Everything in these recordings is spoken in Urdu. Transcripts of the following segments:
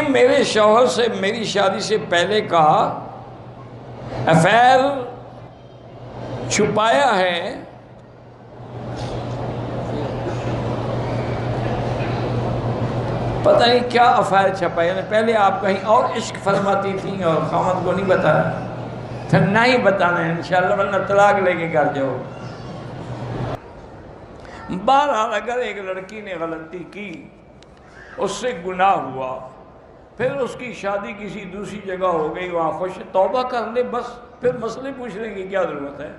نے میرے شوہر سے میری شادی سے پہلے کا افیئر چھپایا ہے، پتہ نہیں کیا افیئر چھپایا، یعنی پہلے آپ کہیں اور عشق فرماتی تھیں اور خاوند کو نہیں بتایا، پھر نہ ہی بتانا ہے انشاءاللہ ورنہ طلاق لے کے گھر جاؤ۔ بہرحال اگر ایک لڑکی نے غلطی کی، اس سے گناہ ہوا، پھر اس کی شادی کسی دوسری جگہ ہو گئی، وہاں خوش توبہ کر لے بس، پھر مسئلے پوچھنے کی کیا ضرورت ہے؟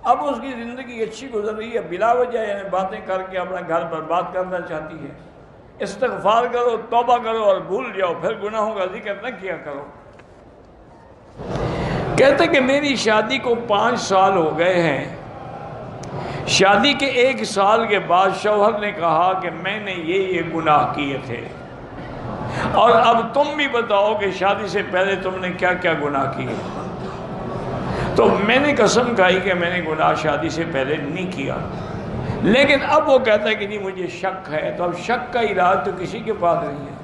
اب اس کی زندگی اچھی گزر رہی ہے، بلا وجہ یعنی باتیں کر کے اپنا گھر برباد کرنا چاہتی ہے، استغفار کرو، توبہ کرو اور بھول جاؤ، پھر گناہوں کا ذکر نہ کیا کرو۔ کہتے کہ میری شادی کو 5 سال ہو گئے ہیں، شادی کے 1 سال کے بعد شوہر نے کہا کہ میں نے یہ گناہ کیے تھے، اور اب تم بھی بتاؤ کہ شادی سے پہلے تم نے کیا کیا گناہ کیے۔ تو میں نے قسم کھائی کہ میں نے گناہ شادی سے پہلے نہیں کیا، لیکن اب وہ کہتا ہے کہ نہیں مجھے شک ہے، تو اب شک کا علاج تو کسی کے پاس نہیں ہے۔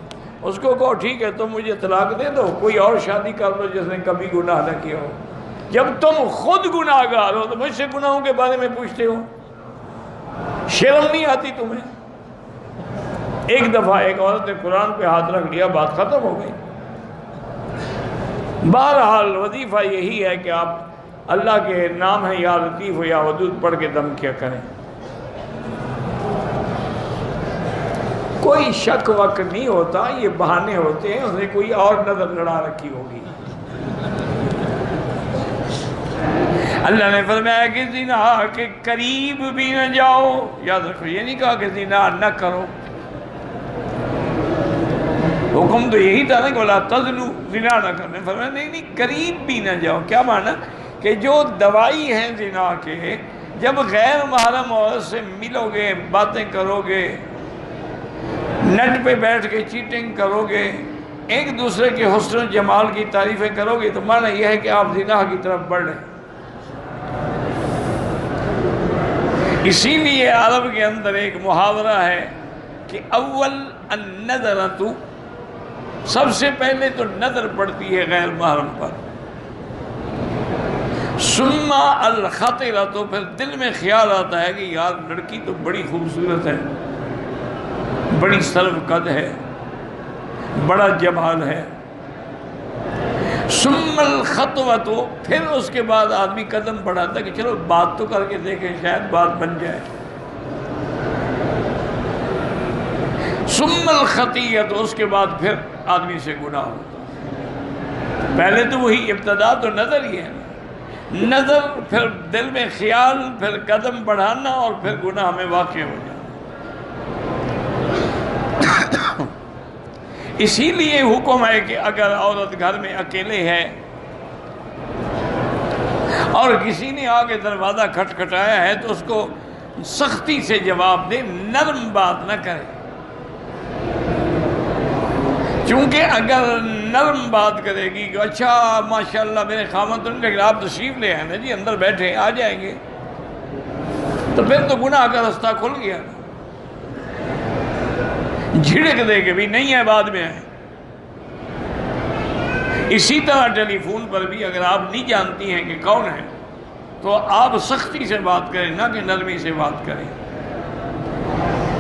اس کو کہو ٹھیک ہے تم مجھے طلاق دے دو، کوئی اور شادی کر لو جس نے کبھی گناہ نہ کیا ہو۔ جب تم خود گناہ گار ہو تو مجھ سے گناہوں کے بارے میں پوچھتے ہو؟ شرم نہیں آتی تمہیں؟ ایک دفعہ ایک عورت نے قرآن پہ ہاتھ رکھ لیا، بات ختم ہو گئی۔ بہرحال وظیفہ یہی ہے کہ آپ اللہ کے نام ہے یا لطیف و یا ودود پڑھ کے دم کیا کریں۔ کوئی شک وک نہیں ہوتا، یہ بہانے ہوتے ہیں، اس نے کوئی اور نظر لڑا رکھی ہوگی۔ اللہ نے فرمایا کہ زنا کے قریب بھی نہ جاؤ، یاد رکھو یہ نہیں کہا کہ زنا نہ کرو، حکم تو یہی تھا نا کہ وَلَا تَزْنُوا، زنا نہ کرنے، فرمایا نہیں قریب بھی نہ جاؤ۔ کیا معنی کہ جو دوائی ہیں زنا کے، جب غیر محرم عورت سے ملو گے، باتیں کرو گے، نیٹ پہ بیٹھ کے چیٹنگ کرو گے، ایک دوسرے کے حسن و جمال کی تعریفیں کرو گے، تو معنی یہ ہے کہ آپ زنا کی طرف بڑھ رہے ہیں۔ اسی لیے عرب کے اندر ایک محاورہ ہے کہ اول النظرۃ، سب سے پہلے تو نظر پڑتی ہے غیر محرم پر، ثم الخطرۃ، پھر دل میں خیال آتا ہے کہ یار لڑکی تو بڑی خوبصورت ہے، بڑی سرو قد ہے، بڑا جمال ہے، ثم الخطوۃ، پھر اس کے بعد آدمی قدم بڑھاتا ہے کہ چلو بات تو کر کے دیکھیں شاید بات بن جائے، ثم الخطیۃ، اس کے بعد پھر آدمی سے گناہ ہوتا۔ پہلے تو وہی ابتدا تو نظر ہی ہے، نظر، پھر دل میں خیال، پھر قدم بڑھانا، اور پھر گناہ میں واقع ہو جانا۔ اسی لیے حکم ہے کہ اگر عورت گھر میں اکیلے ہے اور کسی نے آگے دروازہ کھٹکھٹایا ہے تو اس کو سختی سے جواب دے، نرم بات نہ کرے، چونکہ اگر نرم بات کرے گی کہ اچھا ماشاءاللہ میرے خامد، لیکن آپ تشریف لے آئے نا جی، اندر بیٹھے آ جائیں گے، تو پھر تو گناہ کا رستہ کھل گیا، جھڑک دے کے بھی نہیں ہے بعد میں آئے۔ اسی طرح ٹیلی فون پر بھی اگر آپ نہیں جانتی ہیں کہ کون ہے تو آپ سختی سے بات کریں، نہ کہ نرمی سے بات کریں،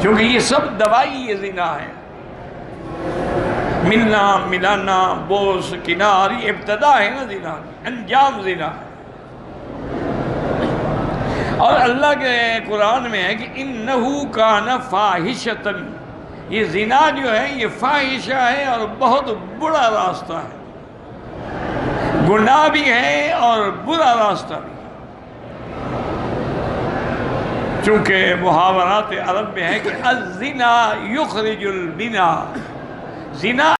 کیونکہ یہ سب دوائی یہ زنا ہے۔ ملنا، ملانا، بوس، کنار، یہ ابتدا ہے نا زنا کی، انجام زنا ہے۔ اور اللہ کے قرآن میں ہے کہ انہو کان فاحشۃ، یہ زنا جو ہے یہ فاحشہ ہے اور بہت برا راستہ ہے، گناہ بھی ہے اور برا راستہ بھی، چونکہ محاورات عرب میں ہے کہ الزنا یخرج البنا، زنا